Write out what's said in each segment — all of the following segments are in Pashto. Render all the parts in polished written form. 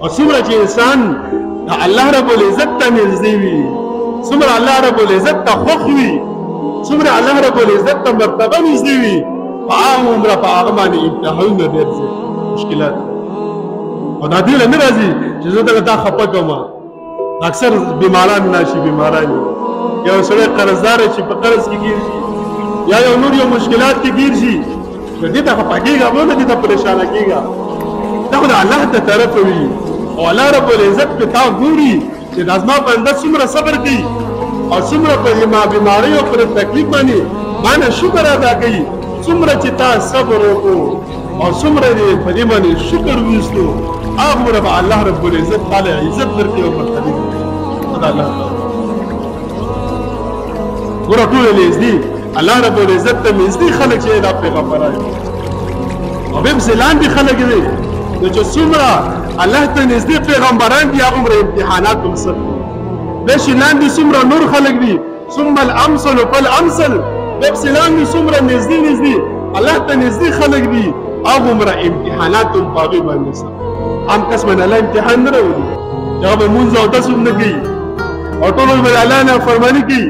او څومره چې انسان الله رب العزت ته نږدې وي، څومره الله رب العزت ته خوښ وي، څومره الله رب العزت ته مرتبه نږدې وي، په هغه عمره په هغه باندې امتحانونه ډېر زیات مشکلات او دا دې نه راځي چې زه دغه دا خفه کوم. اکثر بیماران ناشي بیماران یو سړی قرضدار چې په قرض کې ګیر شي یا یو نور یو مشکلات کې ګیر شي نو دې ته خفه کېږه نه دې ته پریشانه کېږه. دا خو د الله ته طرف وي او الله رب العزت په تا ګوري چې دا زما بنده څومره صبر کوي او څومره په ما بیمارۍ او پر تکلیف باندې باندې شکر ادا کوي، څومره چې تا صبر وکړو او څومره دې په دې باندې شکر ویستو هغومره به الله رب العزت تعالی عزت درکړي او مرتبه درکړي. دا الله ګوره ټول نږدې الله رب العزت ته نږدې خلک چې دا پیغمبران او بیا پسې لاندې خلک دي نو چې څومره الله ته نږدې پیغمبران دي هغومره امتحانات هم سخت دي. بیا چې لاندې څومره نور خلک دي ثم الامثل فالامثل، بیا پسې لاندې څومره نږدې الله ته نږدې خلک دي هغومره امتحانات هم په هغوی باندې سخت. عام کس باندې الله امتحان نه راولي چې هغه به لمونځ او اودس هم نه کوي او ټول به د الله نافرماني کوي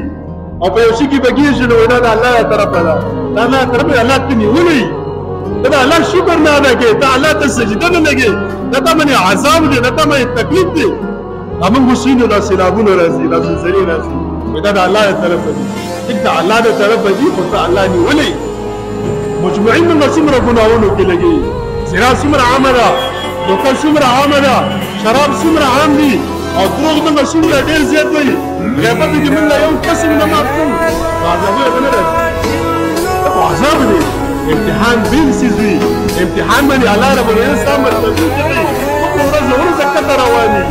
او په یو شي کې به ګیر شي نو دا د الله له طرفه ده، دا الله طرف الله ته نیولی ته د الله شکر نه ادا کوې، ته الله ته سجده نه لګې، دا ته باندې عذاب دی، دا ته باندې تکلیف دی. همون مصیبتونه دا سیلابونه راځي دا زلزلې راځي دا د الله له طرفه دي، ټیک د الله له طرفه دي خو ته الله نیولی. مجموعین موږ څومره ګناهونو کې لګي، زنا څومره عامه ده، دوکه څومره عامه ده، شراب څومره عام دي او دروغ موږ څومره ډېر زیات وي، غیبت کې موږ یو قسم نه معاف کوو عذابونه نه راځي. خو عذاب دی امتحان بېل څیز وي، امتحان باندې الله رب العزت ستا مرتبې کوي، ورځ ورځ کته روان دي،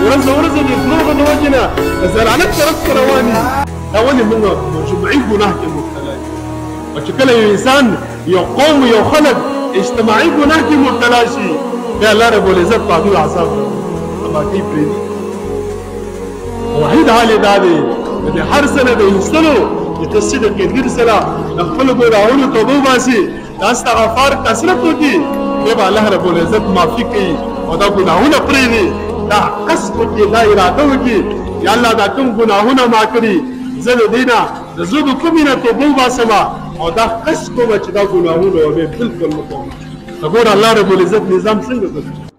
ورځ ورځ د دروغو د وجې نه د ضلالت طرف ته روان دي. دا ولې موږ مجموعي ګناه کې مبتلا یو او چې کله یو انسان یو قوم یو خلک اجتماعي ګناه کې مبتلا شي بیا الله رب العزت په هغوی عذاب تباهي پرېږدي. وحید حال یې دا دی د هر څه نه د ایستلو د تصدیق کېدګر سره د خپلو ګناهونو توبه وباسي، د استغفار کثرت وکړي، بیا به الله رب العزت معافي کوي او دا ګناهونه پرېږدي. دا قصد وکړي، دا اراده وکړي یا الله دا کوم ګناهونه ما کړي زه د دې نه د زه د کومې نه توبه وباسم او دا قصد کومه چې دا ګناهونه به بالکل مه کوم. ګوره الله رب العزت نظام څنګه بدل